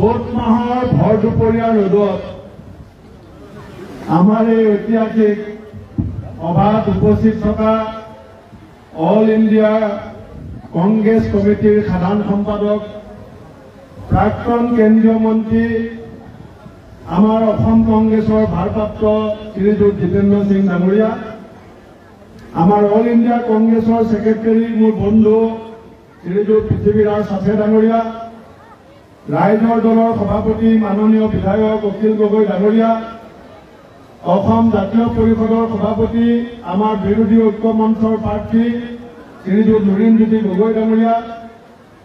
চ'ত মাহৰ ভৰ দুপৰীয়া ৰ'দত আমাৰ এই ঐতিহাসিক সভাত উপস্থিত থকা অল ইণ্ডিয়া কংগ্ৰেছ কমিটিৰ সাধাৰণ সম্পাদক প্ৰাক্তন কেন্দ্ৰীয় মন্ত্ৰী আমাৰ অসম কংগ্ৰেছৰ ভাৰপ্ৰাপ্ত শ্ৰীযুত জিতেন্দ্ৰ সিং ডাঙৰীয়া, আমাৰ অল ইণ্ডিয়া কংগ্ৰেছৰ ছেক্ৰেটাৰী মোৰ বন্ধু শ্ৰীযুত পৃথিৱীৰাজ সাথে ডাঙৰীয়া, ৰাইজৰ দলৰ সভাপতি মাননীয় বিধায়ক অখিল গগৈ ডাঙৰীয়া, অসম জাতীয় পৰিষদৰ সভাপতি আমাৰ বিৰোধী ঐক্য মঞ্চৰ প্ৰাৰ্থী শ্ৰীযুত নৰেন্দ্ৰজ্যোতি গগৈ ডাঙৰীয়া,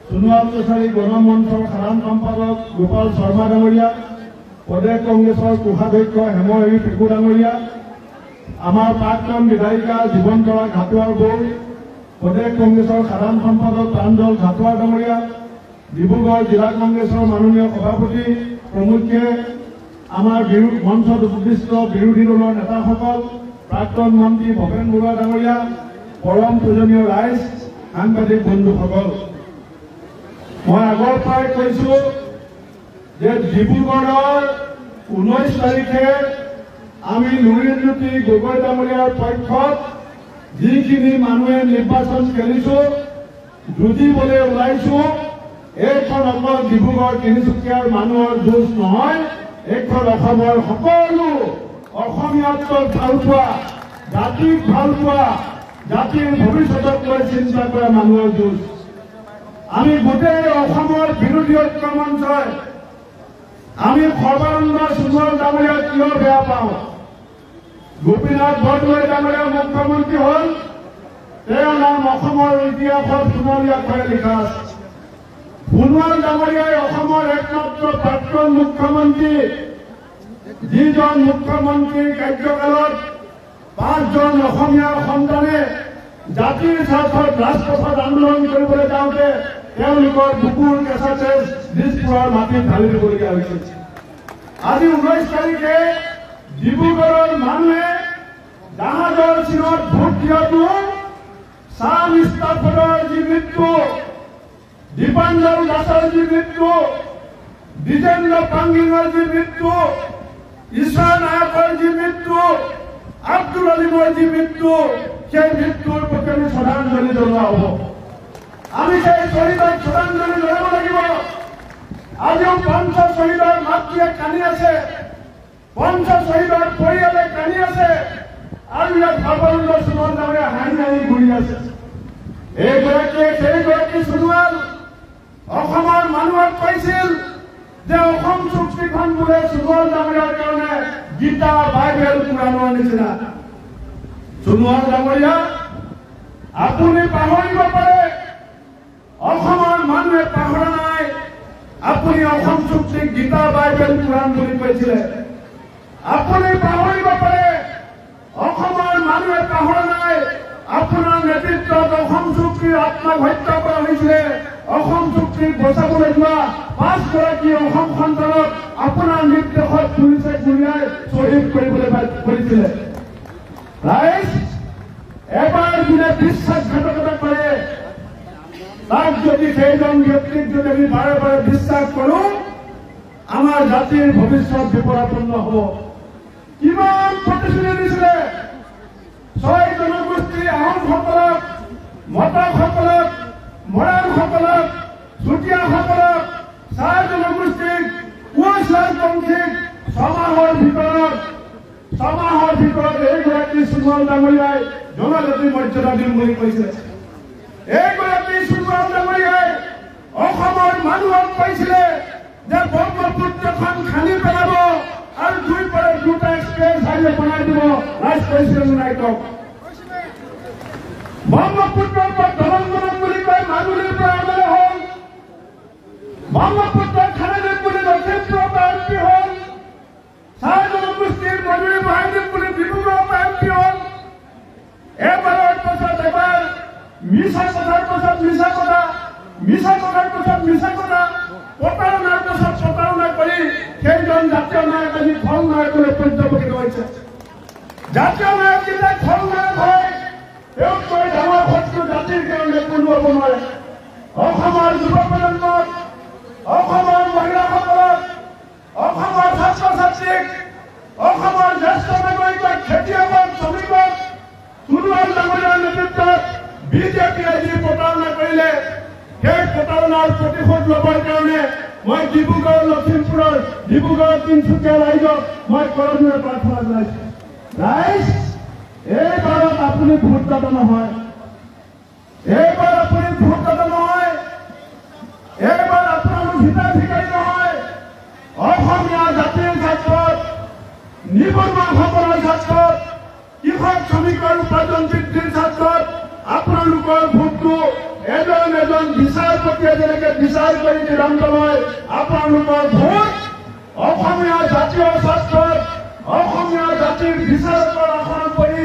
সোণোৱাল কছাৰী গণ মঞ্চৰ সাধাৰণ সম্পাদক গোপাল শৰ্মা ডাঙৰীয়া, প্ৰদেশ কংগ্ৰেছৰ কোষাধ্যক্ষ হেমহৰি পেগু ডাঙৰীয়া, আমাৰ প্ৰাক্তন বিধায়িকা জীৱন্তৰা ঘাটোৱাৰ বৌ, প্ৰদেশ কংগ্ৰেছৰ সাধাৰণ সম্পাদক প্ৰাঞ্জল ঘাটোৱাৰ ডাঙৰীয়া, ডিব্ৰুগড় জিলা কংগ্ৰেছৰ মাননীয় সভাপতি প্ৰমুখ্যে আমাৰ মঞ্চত উপবিষ্ট বিৰোধী দলৰ নেতাসকল, প্ৰাক্তন মন্ত্ৰী ভৱেন বৰুৱা ডাঙৰীয়া, পৰম পূজনীয় ৰাইজ, সাংবাদিক বন্ধুসকল, মই আগৰ পৰাই কৈছো যে ডিব্ৰুগড়ৰ 19 তাৰিখে আমি নৰেন্দ্ৰজ্যোতি গগৈ ডাঙৰীয়াৰ পক্ষত যিখিনি মানুহে নিৰ্বাচন খেলিছো, যুঁজিবলৈ ওলাইছো, এইখন অকল ডিব্ৰুগড় তিনিচুকীয়াৰ মানুহৰ যুঁজ নহয়, এইখন অসমৰ সকলো অসমীয়াত্মক ভাল পোৱা, জাতিক ভাল পোৱা, জাতিৰ ভৱিষ্যতক লৈ চিন্তা কৰা মানুহৰ যুঁজ। আমি গোটেই অসমৰ বিৰোধী ঐক্য মঞ্চই আমি সৰ্বানন্দ সোণোৱাল ডাঙৰীয়াক কিয় বেয়া পাওঁ? গোপীনাথ বৰদলৈ ডাঙৰীয়া মুখ্যমন্ত্ৰী হ'ল, তেওঁৰ নাম অসমৰ ইতিহাসত সোণালী আখৰে লিখা আছে। সোণোৱাল ডাঙৰীয়াই অসমৰ একমাত্ৰ প্ৰাক্তন মুখ্যমন্ত্ৰী, যিজন মুখ্যমন্ত্ৰীৰ কাৰ্যকালত 5জন অসমীয়াৰ সন্তানে জাতিৰ স্বাৰ্থত ৰাজপথত আন্দোলন কৰিবলৈ যাওঁতে তেওঁলোকৰ বুকুৰ কেঁচা তেজ দিছপুৰৰ মাটিত ঢালি দিবলগীয়া হৈছিল। আজি 19 তাৰিখে ডিব্ৰুগড়ৰ মানুহে জাহাজৰ চিনত ভোট দিয়াটো, চাম ষ্টাফৰ যি মৃত্যু, দীপাঞ্জল দাসৰ যি মৃত্যু, দ্বিজেন্দ্ৰ পাংগিঙৰ যি মৃত্যু, ঈশা নায়কৰ যি মৃত্যু, আব্দুল আলিমৰ যি মৃত্যু, সেই মৃত্যুৰ প্ৰতি আমি শ্ৰদ্ধাঞ্জলি জনোৱা হ'ব। আমি সেই শ্বহীদক শ্ৰদ্ধাঞ্জলি জনাব লাগিব। আজিও 50 শ্বহীদৰ মাতৃয়ে কান্দি আছে, 50 শ্বহীদৰ পৰিয়ালে কান্দি আছে, আৰু ইয়াত সৰ্বানন্দ সোণোৱাল ডাঙৰীয়া হাঁহি হাঁহি ঘূৰি আছে। এইগৰাকীয়ে সেইগৰাকী সোণোৱাল অসমৰ মানুহক কৈছিল যে অসম চুক্তিখন বোলে সোণোৱাল ডাঙৰীয়াৰ কাৰণে গীতা বাইবেল পুৰাণৰ নিচিনা। সোণোৱাল ডাঙৰীয়া, আপুনি পাহৰিব পাৰে, অসমৰ মানুহে পাহৰা নাই, আপুনি অসম চুক্তিক গীতা বাইবেল পুৰাণ বুলি কৈছিলে। আপুনি পাহৰিব পাৰে, অসমৰ মানুহে পাহৰা নাই, আপোনাৰ নেতৃত্বত অসম চুক্তিৰ আত্মাক হত্যা কৰা হৈছিলে। অসম চুক্তিক বচাবলৈ যোৱা 5গৰাকী অসম সন্তানক আপোনাৰ নিৰ্দেশত পুলিচে গুলিয়াই শ্বহীদ কৰিবলৈ কৰিছিলে। ৰাইজ, এবাৰ যোনে বিশ্বাসঘাতকতা কৰে, তাক যদি সেইজন ব্যক্তিক যদি আমি বাৰে বাৰে বিশ্বাস কৰো, আমাৰ জাতিৰ ভৱিষ্যত বিপদাপন্ন হ'ব। কিমান প্ৰতিশ্ৰুতি দিছিলে 6 জনগোষ্ঠী, আহোমসকলক, মটকসকলক, মৰাণসকলক, চুতীয়াসকলক, 4 জনগোষ্ঠীক, কোচ ৰাজবংশীক 6 মাহৰ ভিতৰত এইগৰাকী সোণোৱাল ডাঙৰীয়াই জনজাতি মৰ্যাদা দিম বুলি কৈছিলে। এইগৰাকী সোণোৱাল ডাঙৰীয়াই অসমৰ মানুহক কৈছিলে যে ব্ৰহ্মপুত্ৰখন খান্দি পেলাব আৰু 2 পাৰে 2টা এক্সপ্ৰেছ হাইৱে বনাই দিব। ৰাইজ কৈছিলে নাই কওক? ব্ৰহ্মপুত্ৰৰ পৰা দলং বনাম বুলি কৈ মাজুলীৰ পৰা আমলে হ'ল, ব্ৰহ্মপুত্ৰৰ খান্দি দিম বুলি লখিমপুৰৰ পৰা এমপি হ'ল, 4 জনগোষ্ঠীৰ মজুৰি বঢ়াই দিম বুলি ডিব্ৰুগড়ৰ পৰা এমপি হ'ল। এবাৰৰ পাছত এবাৰ মিছা কথাৰ পাছত মিছা কথা, মিছা কথাৰ পাছত মিছা কথা, প্ৰতাৰণাৰ পাছত প্ৰতাৰণা কৰি সেইজন জাতীয় নায়ক আজি খলনায়কলৈ পৰ্যবেক্ষিত হৈছে। জাতীয় নায়ক যেতিয়া খলনায়ক হয়, তেওঁতকৈ ডাঙৰ শত্ৰু জাতিৰ কাৰণে কোনো হ'ব নোৱাৰে। অসমৰ যুৱ প্ৰজন্মক অসমৰ মহিলাসকলক, অসমৰ ছাত্ৰ ছাত্ৰীক, অসমৰ জ্যেষ্ঠ নাগৰিকক, খেতিয়কক, শ্ৰমিকক সোণোৱাল ডাঙৰীয়াৰ নেতৃত্বত বিজেপিয়ে যি প্ৰতাৰণা কৰিলে, সেই প্ৰতাৰণাৰ প্ৰতিশোধ ল'বৰ কাৰণে মই ডিব্ৰুগড়, লখিমপুৰৰ, ডিব্ৰুগড়, তিনিচুকীয়া ৰাইজক মই কৰজোৰে প্ৰাৰ্থনা জনাইছো। ৰাইজ, এইবাৰত আপুনি ভোটদাতা নহয়, এইবাৰ আপুনি ভোটদাতা নহয়, এইবাৰ আপোনালোক হিতাধিকাৰী নহয়। অসমীয়া জাতিৰ স্বাৰ্থত, নিবনুৱাসকলৰ স্বাৰ্থত, কৃষক শ্ৰমিকৰ উপাৰ্জন বৃদ্ধিৰ স্বাৰ্থত আপোনালোকৰ ভোটটো এজন এজন বিচাৰপতিয়ে যেনেকে বিচাৰ কৰি সিদ্ধান্ত লয়, আপোনালোকৰ ভোট অসমীয়া জাতীয় স্বাৰ্থত, অসমীয়া জাতিৰ বিচাৰকৰ আসন কৰি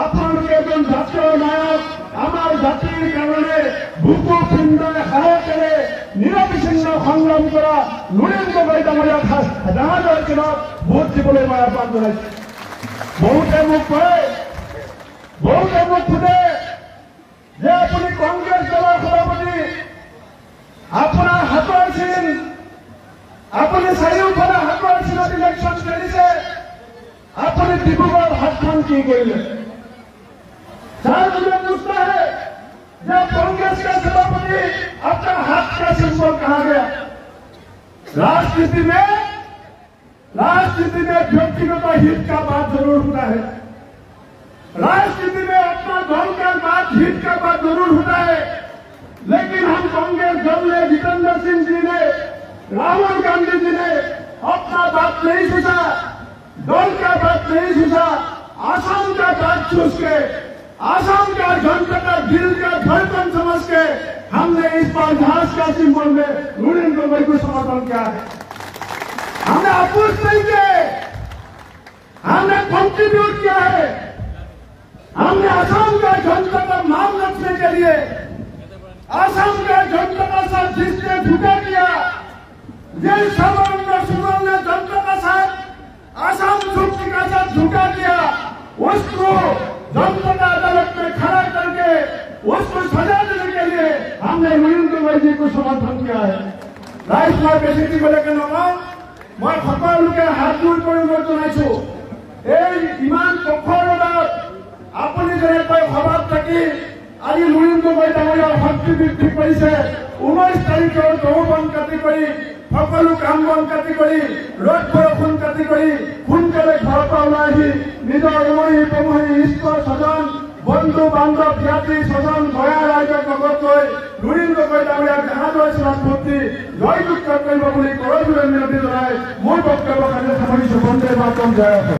আপোনালোকে এজন জাতীয় নায়ক, আমাৰ জাতিৰ কাৰণে বুকু পিণ্ডৰে সাহসেৰে নিৰবিচ্ছিন্ন সংগ্ৰাম কৰা লুৰিণ গগৈ ডাঙৰীয়াক জাহাজৰ কিনাৰত ভোট দিবলৈ মই আহ্বান জনাইছো। বহুতে মোক কয়, বহুতে মোক সোধে যে আপুনি কংগ্ৰেছ দলৰ সভাপতি, আপোনাৰ হাতৰ চিন, আপুনি চাৰিওফালে হাতৰ চিনত ইলেকশ্যন খেলিছে, আপুনি ডিব্ৰুগড় হাতখন কি কৰিলে? चार मुझे पूछता है जब कांग्रेस का सभापति अपना हाथ का सिंबल कहा गया? राजनीति में व्यक्तिगत हित का बात जरूर होता है, राजनीति में अपना दल का बात, हित का बात जरूर होता है, लेकिन हम कांग्रेस दल ने, जितेंद्र सिंह जी ने, राहुल गांधी जी ने अपना बात नहीं सोचा, दल का बात नहीं सोचा, आसाम का बात सोच के, आसाम का जनता का दिल का धड़कन समझ के हमने इस बार जहाज का सिंबल में लुरिण गगৈ को समर्थन किया है। हमने अपोज नहीं किया, हमने कंट्रीब्यूट किया है। हमने आसाम का जनता का नाम रखने के लिए, आसाम का जनता का साथ जिसने झुका किया, जिस सवर्ण सुवर्ण ने जनता का साथ, आसाम मुक्ति का साथ झुका किया, उसको जनता का अदालत में खड़ा करके उसको सजा देने के लिए हमने लुरिण गगৈ जी को समर्थन किया है। राइज मैं बेसी दिबলৈকে নকওঁ, মই সকলোকে হাত জোৰ কৰি মই জনাইছো, এই ইমান প্ৰখৰ ৰ'দত আপুনি যেনেকৈ সভাত থাকি আজি লুৰিণ গগৈ ডাঙৰীয়াৰ শক্তি বৃদ্ধি কৰিছে, 19 তাৰিখৰ যৌৱন কাটি কৰি, সকলো কাম বন কাটি কৰি, ৰ'দ বৰষুণ কাটি কৰি সোনকালে ঘৰৰ পৰা ওলাই আহি নিজৰ উমহি পমহি ইষ্ট স্বজন বন্ধু বান্ধৱ জ্ঞাতি স্বজন ভয়া ৰাইজক লগত লৈ লুৰিণ গগৈ ডাঙৰীয়াক জাহাজৰ চিনত ভোট দি জয়যুক্ত কৰিব বুলি কৰজোৰে মিনতি জনাই মোৰ বক্তব্য সামৰিছো। বন্দে মাতৰম, জয় অসম।